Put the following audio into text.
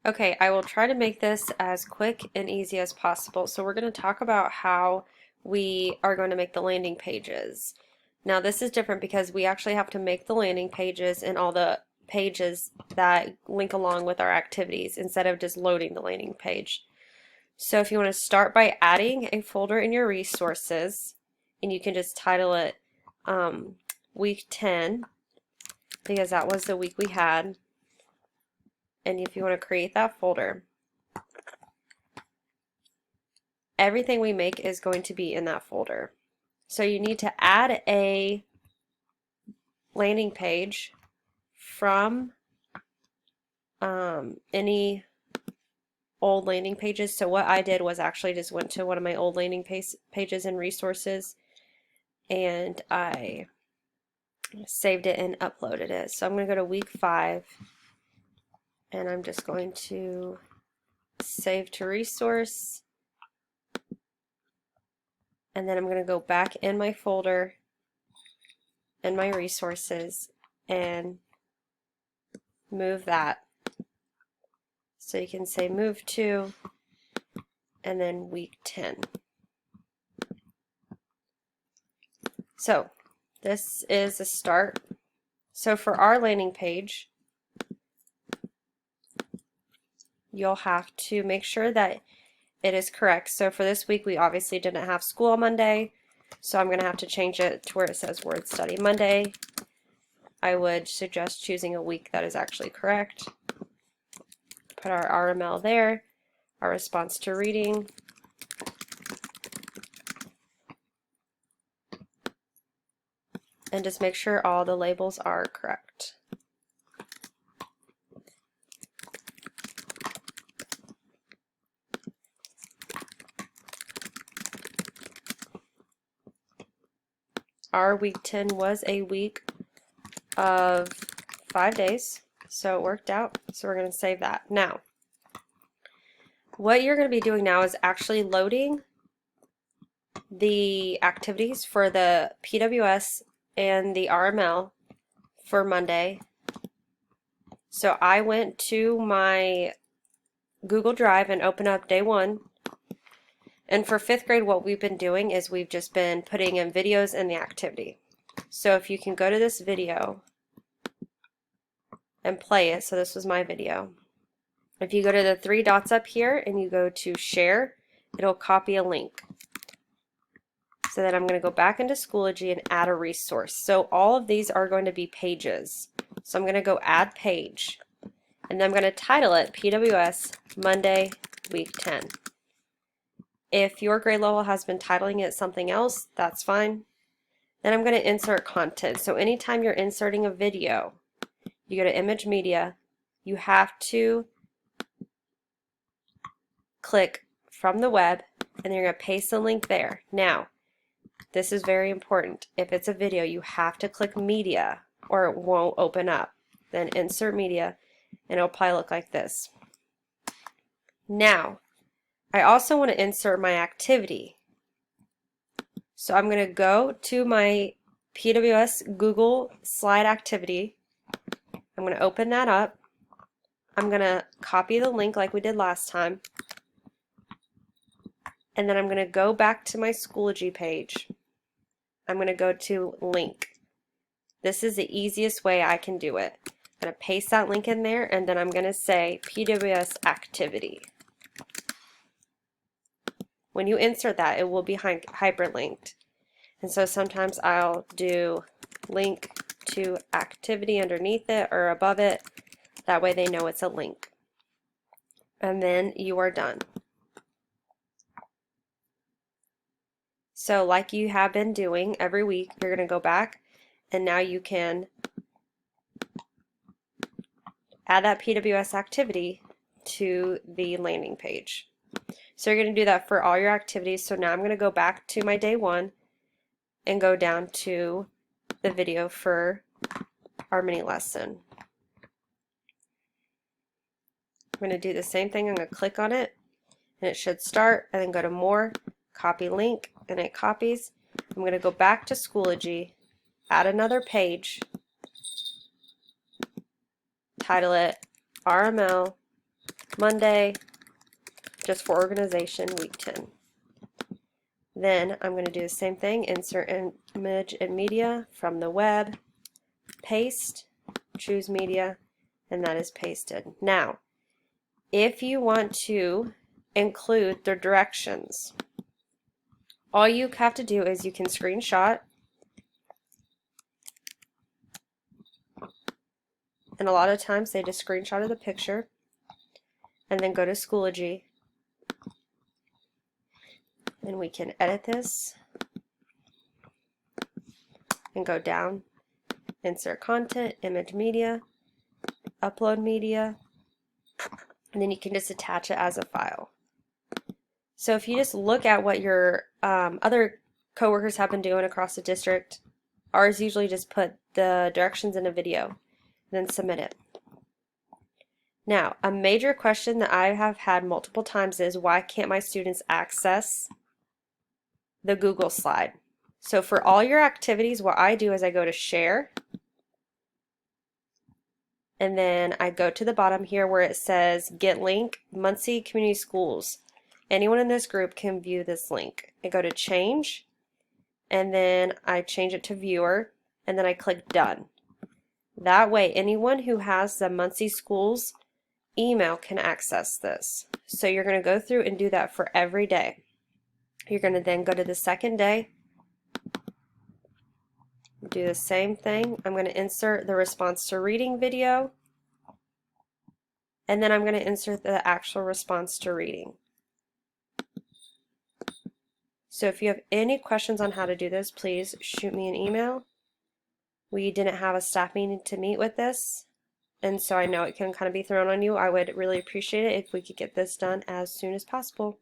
Okay, I will try to make this as quick and easy as possible. So we're going to talk about how we are going to make the landing pages. Now this is different because we actually have to make the landing pages and all the pages that link along with our activities instead of just loading the landing page. So if you want to start by adding a folder in your resources, and you can just title it week 10 because that was the week we had. And if you want to create that folder, everything we make is going to be in that folder. So you need to add a landing page from any old landing pages. So what I did was actually just went to one of my old landing pages and resources, and I saved it and uploaded it. So I'm going to go to week 5, and I'm just going to save to resource, and then I'm going to go back in my folder and my resources and move that. So you can say move to and then week 10. So this is a start. So for our landing page, you'll have to make sure that it is correct. So for this week, we obviously didn't have school on Monday, so I'm going to have to change it to where it says Word Study Monday. I would suggest choosing a week that is actually correct. Put our RML there, our response to reading, and just make sure all the labels are correct. Our week 10 was a week of 5 days, so it worked out. So we're going to save that. Now, what you're going to be doing now is actually loading the activities for the PWS and the RML for Monday. So I went to my Google Drive and opened up day 1. And for 5th grade, what we've been doing is we've just been putting in videos in the activity. So if you can go to this video and play it, so this was my video. If you go to the 3 dots up here and you go to share, it'll copy a link. So then I'm going to go back into Schoology and add a resource. So all of these are going to be pages. So I'm going to go add page, and then I'm going to title it PWS Monday Week 10. If your grade level has been titling it something else, that's fine. Then I'm going to insert content. So anytime you're inserting a video, you go to Image Media, you have to click from the web, and you're going to paste the link there. Now, this is very important. If it's a video, you have to click Media or it won't open up. Then insert Media, and it'll probably look like this. Now, I also want to insert my activity. So I'm going to go to my PWS Google Slide activity. I'm going to open that up. I'm going to copy the link like we did last time. And then I'm going to go back to my Schoology page. I'm going to go to link. This is the easiest way I can do it. I'm going to paste that link in there, and then I'm going to say PWS activity. When you insert that, it will be hyperlinked. And so sometimes I'll do link to activity underneath it or above it. That way they know it's a link. And then you are done. So like you have been doing every week, you're going to go back, and now you can add that PWS activity to the landing page. So you're going to do that for all your activities. So now I'm going to go back to my day 1 and go down to the video for our mini lesson. I'm going to do the same thing. I'm going to click on it, and it should start, and then go to more, copy link, and it copies. I'm going to go back to Schoology, add another page, title it RML Monday, just for organization, week 10. Then I'm going to do the same thing, insert image and media from the web, paste, choose media, and that is pasted. Now, if you want to include the directions, all you have to do is you can screenshot, and a lot of times they just screenshot of the picture, and then go to Schoology, and we can edit this and go down, insert content, image media, upload media, and then you can just attach it as a file. So if you just look at what your other coworkers have been doing across the district, ours usually just put the directions in a video, then submit it. Now, a major question that I have had multiple times is, why can't my students access the Google slide? So for all your activities, what I do is I go to share, and then I go to the bottom here where it says get link, Muncie Community Schools. Anyone in this group can view this link. I go to change, and then I change it to viewer, and then I click done. That way anyone who has the Muncie Schools email can access this. So you're going to go through and do that for every day. You're going to then go to the second day, do the same thing. I'm going to insert the response to reading video, and then I'm going to insert the actual response to reading. So if you have any questions on how to do this, please shoot me an email. We didn't have a staff meeting to meet with this, and so I know it can kind of be thrown on you. I would really appreciate it if we could get this done as soon as possible.